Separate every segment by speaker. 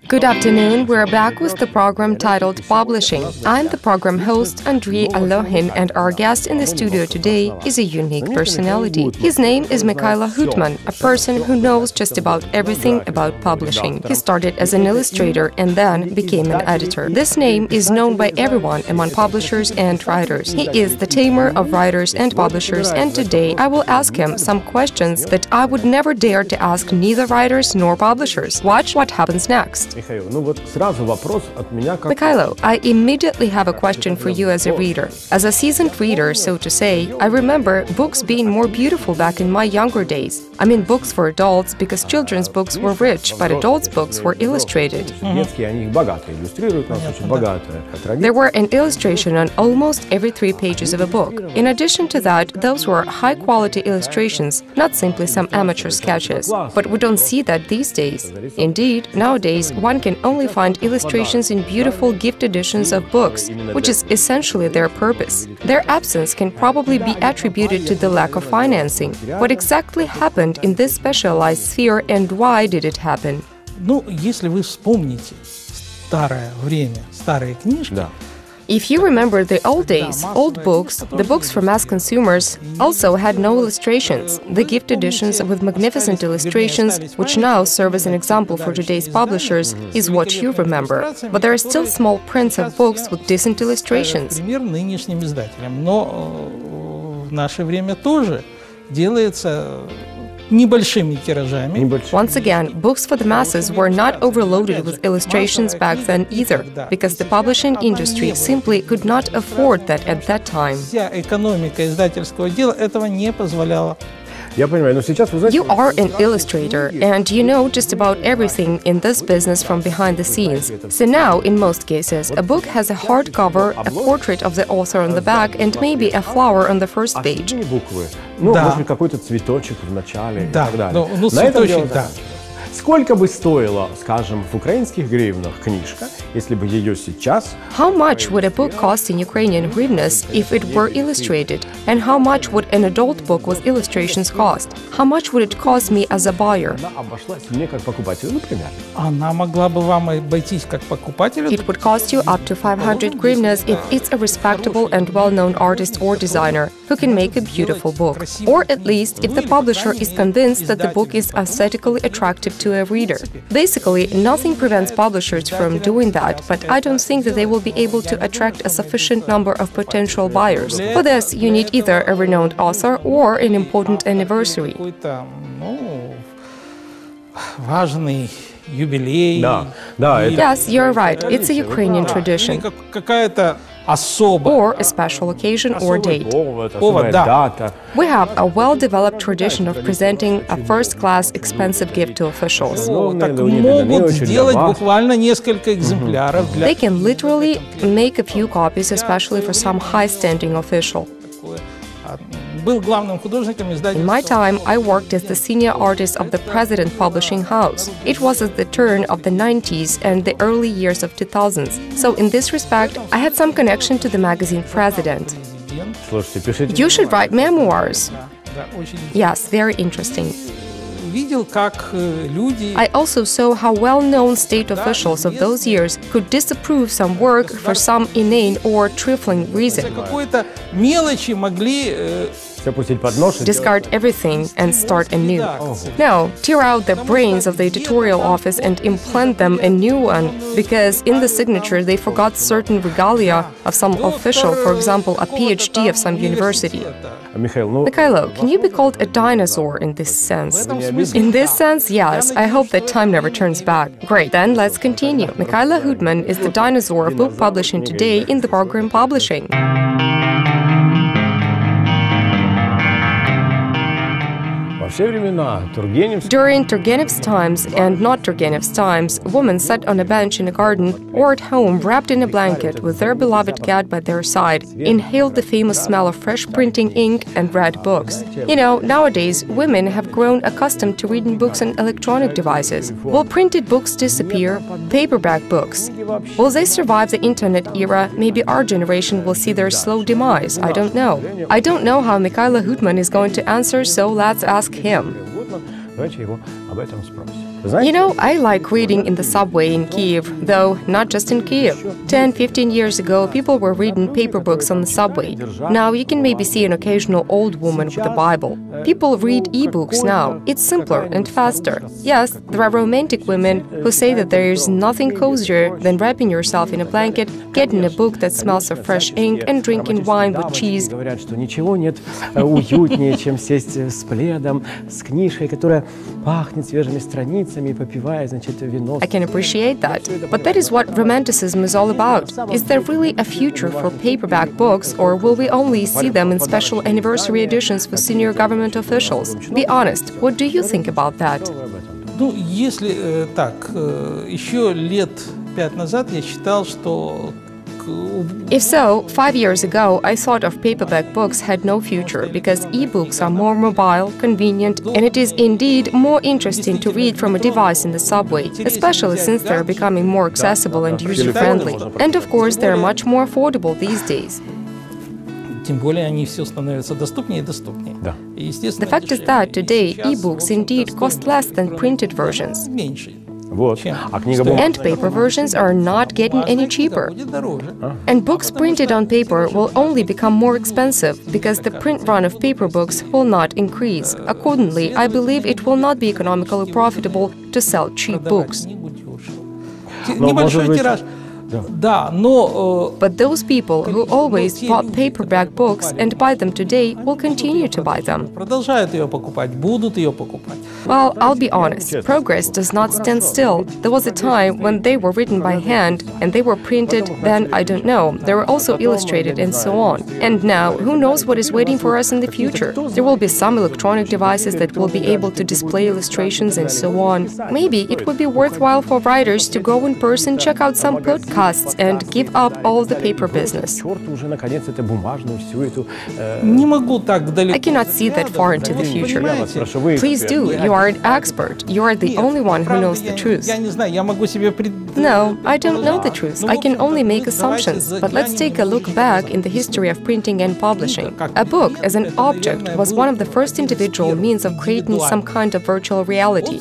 Speaker 1: Good afternoon, we're back with the program titled Publishing. I'm the program host Andriy Alohin, and our guest in the studio today is a unique personality. His name is Mykhailo Hutman, a person who knows just about everything about publishing. He started as an illustrator and then became an editor. This name is known by everyone among publishers and writers. He is the tamer of writers and publishers, and today I will ask him some questions that I would never dare to ask neither writers nor publishers. Watch what happens next. Mykhailo, I immediately have a question for you as a reader. As a seasoned reader, so to say, I remember books being more beautiful back in my younger days. I mean books for adults, because children's books were rich, but adults' books were illustrated. There were an illustration on almost every 3 pages of a book. In addition to that, those were high-quality illustrations, not simply some amateur sketches. But we don't see that these days. Indeed, nowadays, one can only find illustrations in beautiful gift editions of books, which is essentially their purpose. Their absence can probably be attributed to the lack of financing. What exactly happened in this specialized sphere, and why did it happen?
Speaker 2: Если вы вспомните старое время, старые книжки.
Speaker 1: If you remember the old days, old books, the books for mass consumers, also had no illustrations. The gift editions with magnificent illustrations, which now serve as an example for today's publishers, is what you remember. But there are still small prints of books with decent illustrations.
Speaker 2: Нынешним издателям, но в наше время тоже делается небольшими тиражами.
Speaker 1: Once again, books for the masses were not overloaded with illustrations back then either, because the publishing industry simply could not afford that at that time.
Speaker 2: Вся экономика издательского дела этого не позволяла.
Speaker 1: You are an illustrator, and you know just about everything in this business from behind the scenes. So now, in most cases, a book has a hardcover, a portrait of the author on the back, and maybe a flower on the first page.
Speaker 2: Цветочек, да.
Speaker 3: Сколько бы стоила, скажем, в украинских гривнах книжка, если бы ее сейчас...
Speaker 1: How much would a book cost in Ukrainian hryvnias if it were illustrated? And how much would an adult book with illustrations cost? How much would it cost me as a buyer?
Speaker 3: Она обошлась мне как покупателю, например.
Speaker 2: Она могла бы вам обойтись как покупателю.
Speaker 1: It would cost you up to 500 hryvnias if it's a respectable and well-known artist or designer who can make a beautiful book. Or at least if the publisher is convinced that the book is aesthetically attractive to a reader. Basically, nothing prevents publishers from doing that, but I don't think that they will be able to attract a sufficient number of potential buyers. For this, you need either a renowned author or an important anniversary.
Speaker 2: Важный юбилей.
Speaker 1: Yes, you're right. It's a Ukrainian tradition. Or a special occasion or date. We have a well-developed tradition of presenting a first-class expensive gift to officials. They can literally make a few copies, especially for some high-standing official. In my time, I worked as the senior artist of the President Publishing House. It was at the turn of the 90s and the early years of 2000s. So in this respect, I had some connection to the magazine President. You should write memoirs. Yes, very interesting. I also saw how well-known state officials of those years could disapprove some work for some inane or trifling reason. Discard everything and start anew. No, tear out the brains of the editorial office and implant them a new one, because in the signature they forgot certain regalia of some official, for example, a PhD of some university. Mykhailo, can you be called a dinosaur in this sense? In this sense, yes. I hope that time never turns back. Great, then let's continue. Mykhailo Hutman is the dinosaur of book publishing today in the program Publishing. During Turgenev's times and not Turgenev's times, women sat on a bench in a garden or at home wrapped in a blanket with their beloved cat by their side, inhaled the famous smell of fresh printing ink and read books. You know, nowadays, women have grown accustomed to reading books on electronic devices. Will printed books disappear? Paperback books. Will they survive the internet era? Maybe our generation will see their slow demise. I don't know. I don't know how Mykhailo Hutman is going to answer, so let's ask him. You know, I like reading in the subway in Kyiv, though not just in Kyiv. 10-15 years ago, people were reading paper books on the subway. Now you can maybe see an occasional old woman with a Bible. People read e-books now. It's simpler and faster. Yes, there are romantic women who say that there is nothing cozier than wrapping yourself in a blanket, getting a book that smells of fresh ink, and drinking wine with cheese. I can appreciate that, but that is what romanticism is all about. Is there really a future for paperback books, or will we only see them in special anniversary editions for senior government officials? Be honest, what do you think about that?
Speaker 2: Ну, если так, еще лет 5 назад я считал, что
Speaker 1: If so, 5 years ago, I thought of paperback books had no future because e-books are more mobile, convenient, and it is indeed more interesting to read from a device in the subway, especially since they are becoming more accessible and user-friendly. And of course, they are much more affordable these days.
Speaker 2: Тем более они все становятся доступнее и доступнее.
Speaker 1: The fact is that today e-books indeed cost less than printed versions. And paper versions are not getting any cheaper. And books printed on paper will only become more expensive because the print run of paper books will not increase. Accordingly, I believe it will not be economically profitable to sell cheap books.
Speaker 2: Небольшой тираж.
Speaker 1: But those people who always bought paperback books and buy them today will continue to buy them. Well, I'll be honest, progress does not stand still. There was a time when they were written by hand and they were printed, then I don't know, they were also illustrated and so on. And now, who knows what is waiting for us in the future? There will be some electronic devices that will be able to display illustrations and so on. Maybe it would be worthwhile for writers to go in person, check out some podcasts, and give up all the paper business. I cannot see that far into the future. Please do, you are an expert. You are the only one who knows the truth. No, I don't know the truth. I can only make assumptions. But let's take a look back in the history of printing and publishing. A book as an object was one of the first individual means of creating some kind of virtual reality.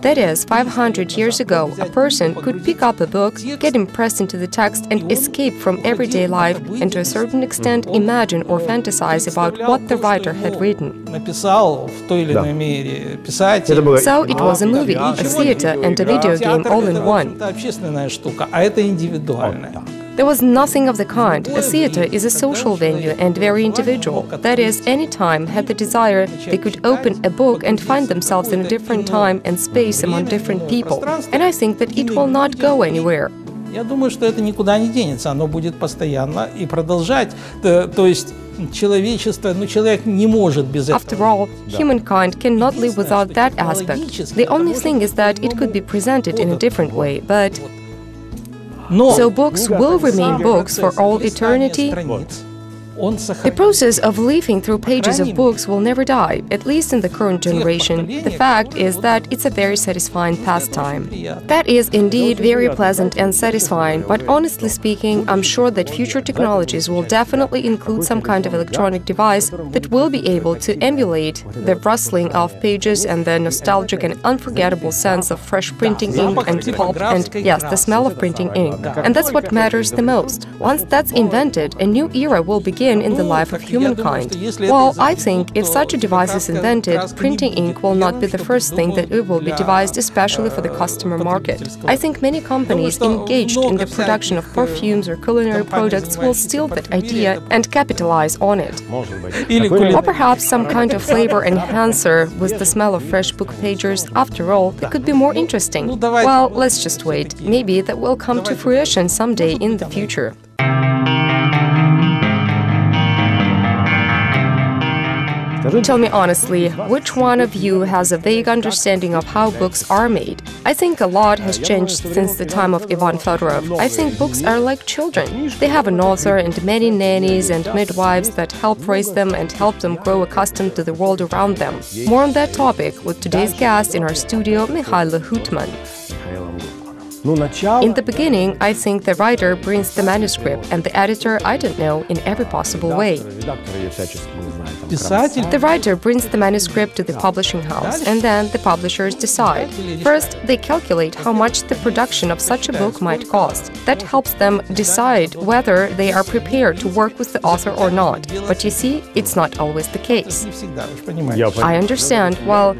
Speaker 1: That is, 500 years ago, a person could pick up a book, get impressed into the text, and escape from everyday life, and to a certain extent imagine or fantasize about what the writer had written. So it was a movie, a theater, and a video game all in one. There was nothing of the kind. A theater is a social venue and very individual. That is, any time had the desire, they could open a book and find themselves in a different time and space among different people. And I think that it will not go anywhere.
Speaker 2: Я думаю, что это никуда не денется, оно будет постоянно и продолжать. То есть человечество, человек не может без этого.
Speaker 1: After all, humankind cannot live without that aspect. The only thing is that it could be presented in a different way, but... So books will remain books for all eternity? The process of leafing through pages of books will never die, at least in the current generation. The fact is that it's a very satisfying pastime. That is indeed very pleasant and satisfying, but honestly speaking, I'm sure that future technologies will definitely include some kind of electronic device that will be able to emulate the rustling of pages and the nostalgic and unforgettable sense of fresh printing ink and pulp and, yes, the smell of printing ink. And that's what matters the most. Once that's invented, a new era will begin in the life of humankind. Well, I think if such a device is invented, printing ink will not be the first thing that it will be devised especially for the customer market. I think many companies engaged in the production of perfumes or culinary products will steal that idea and capitalize on it. Or perhaps some kind of flavor enhancer with the smell of fresh book pages. After all, it could be more interesting. Well, let's just wait. Maybe that will come to fruition someday in the future. Tell me honestly, which one of you has a vague understanding of how books are made? I think a lot has changed since the time of Ivan Fedorov. I think books are like children. They have an author and many nannies and midwives that help raise them and help them grow accustomed to the world around them. More on that topic with today's guest in our studio, Mykhailo Hutman. In the beginning, I think the writer brings the manuscript and the editor, I don't know, in every possible way.
Speaker 2: Писатель
Speaker 1: The writer brings the manuscript to the publishing house, and then the publishers decide. First, they calculate how much the production of such a book might cost. That helps them decide whether they are prepared to work with the author or not. But you see, it's not always the case.
Speaker 2: не всегда, вы же понимаете.
Speaker 1: I understand. Well,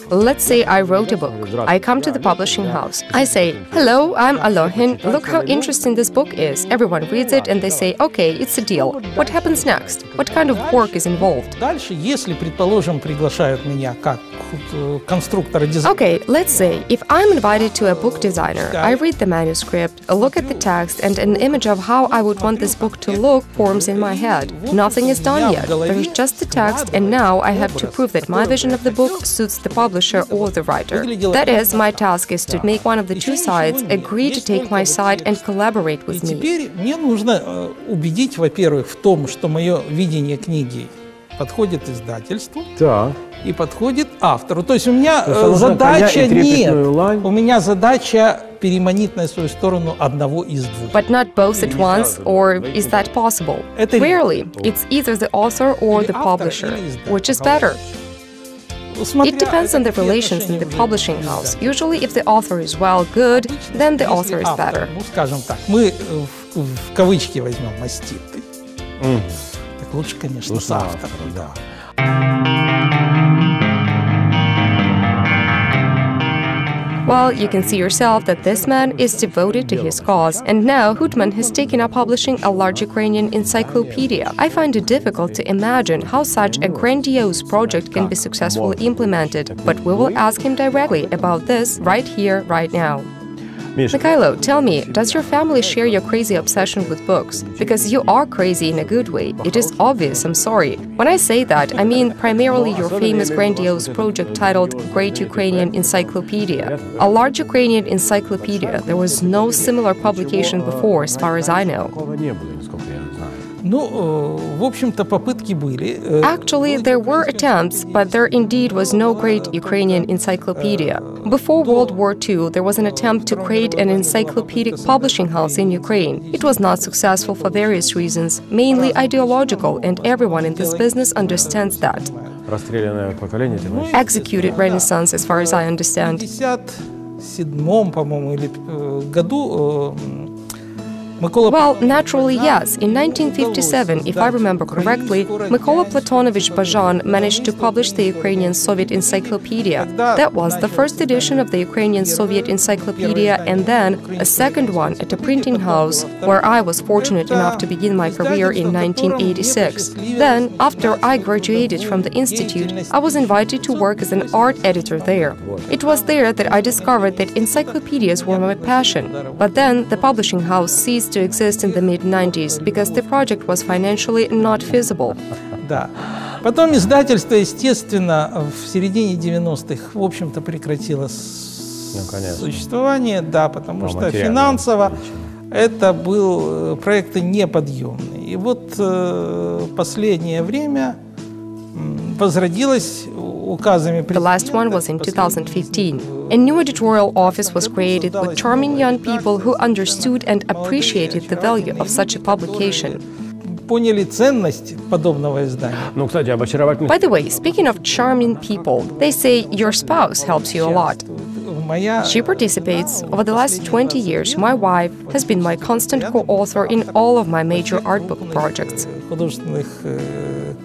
Speaker 1: let's say I wrote a book. I come to the publishing house. I say, "Hello, I'm Alohin. Look how interesting this book is." Everyone reads it and they say, "Okay, it's a deal." What happens next? What kind of work is involved?
Speaker 2: Дальше, если, предположим, приглашают меня как конструктора дизайна.
Speaker 1: Okay, let's say, if I'm invited to a book designer, I read the manuscript, look at the text, and an image of how I would want this book to look forms in my head. Nothing is done yet. There's just the text, and now I have to prove that my vision of the book suits the publisher or the writer. That is, my task is to make one of the two sides agree to take my side and collaborate with me.
Speaker 2: Теперь мне нужно убедить, во-первых, в том, что мое видение книги подходит издательству
Speaker 3: Так.
Speaker 2: и подходит автору. То есть у меня
Speaker 3: нужно
Speaker 2: задача
Speaker 3: коня и
Speaker 2: нет.
Speaker 3: трепетную лань.
Speaker 2: У меня задача переманить на свою сторону одного из двух.
Speaker 1: But not both at once, or is that possible? Rarely. It's either the author or the publisher. Which is better? It depends on the relations in the publishing house. Usually, if the author is good, then the author is better.
Speaker 2: Ну, скажем так, мы в кавычки возьмем маститый. Так лучше, конечно, с автором. Да.
Speaker 1: Well, you can see yourself that this man is devoted to his cause, and now Hutman has taken up publishing a large Ukrainian encyclopedia. I find it difficult to imagine how such a grandiose project can be successfully implemented, but we will ask him directly about this right here, right now. Mykhailo, tell me, does your family share your crazy obsession with books? Because you are crazy in a good way. It is obvious, I'm sorry. When I say that, I mean primarily your famous grandiose project titled Great Ukrainian Encyclopedia. A large Ukrainian encyclopedia. There was no similar publication before, as far as I know.
Speaker 2: Ну, в общем-то, попытки были.
Speaker 1: Actually, there were attempts, but there indeed was no great Ukrainian encyclopedia. Before World War II, there was an attempt to create an encyclopedic publishing house in Ukraine. It was not successful for various reasons, mainly ideological, and everyone in this business understands that. Executed Renaissance, as far as I understand.
Speaker 2: В 1957, по-моему, или году
Speaker 1: Well, naturally, yes. In 1957, if I remember correctly, Mykola Platonovich Bazhan managed to publish the Ukrainian Soviet Encyclopedia. That was the first edition of the Ukrainian Soviet Encyclopedia, and then a second one at a printing house, where I was fortunate enough to begin my career in 1986. Then, after I graduated from the institute, I was invited to work as an art editor there. It was there that I discovered that encyclopedias were my passion. But then the publishing house ceased to exist in the mid-90s because the project was financially not feasible.
Speaker 2: Да. Потом издательство, естественно, в середине 90-х, в общем-то, прекратило существование, да, потому что финансово это был проект неподъемный. И вот последнее время возродилось указами.
Speaker 1: The last one was in 2015. A new editorial office was created with charming young people who understood and appreciated the value of such a publication.
Speaker 2: Поняли ценность подобного издания.
Speaker 1: By the way, speaking of charming people, they say your spouse helps you a lot. She participates. Over the last 20 years, my wife has been my constant co-author in all of my major art book projects.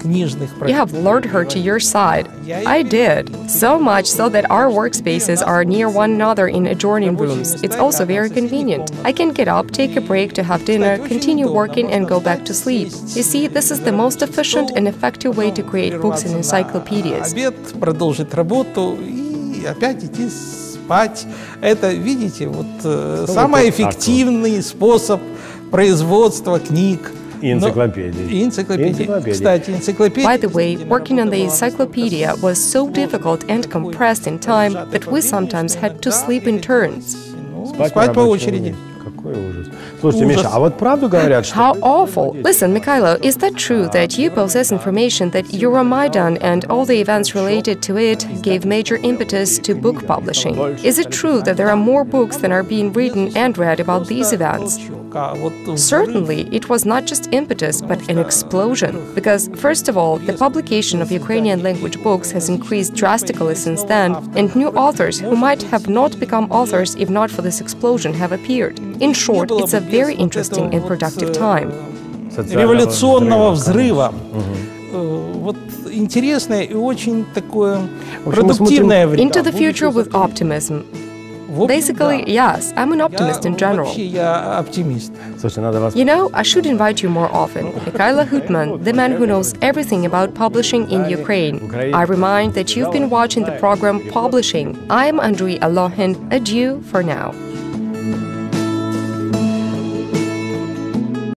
Speaker 1: You have lured her to your side. I did. So much so that our workspaces are near one another in adjoining rooms. It's also very convenient. I can get up, take a break to have dinner, continue working and go back to sleep. You see, this is the most efficient and effective way to create books and encyclopedias.
Speaker 2: Обед, продолжить работу и опять идти спать. Это, видите, вот самый эффективный способ производства книг. Энциклопедии. Кстати, энциклопедия.
Speaker 1: By the way, working on the encyclopedia was so difficult and compressed in time that we sometimes had to sleep in turns.
Speaker 2: Спать по очереди.
Speaker 1: How awful! Listen, Mykhailo, is that true that you possess information that Euromaidan and all the events related to it gave major impetus to book publishing? Is it true that there are more books than are being written and read about these events? Certainly, it was not just impetus, but an explosion. Because, first of all, the publication of Ukrainian language books has increased drastically since then, and new authors who might have not become authors if not for this explosion have appeared. In short, it's a very interesting and productive time.
Speaker 2: Революционного взрыва. Вот интересное и очень такое продуктивное время.
Speaker 1: Into the future with optimism. Basically, yes, I'm an optimist in general.
Speaker 2: Я оптимист.
Speaker 1: You know, I should invite you more often. Mykhailo Hutman, the man who knows everything about publishing in Ukraine. I remind that you've been watching the program Publishing. I am Andriy Alohin. Adieu for now.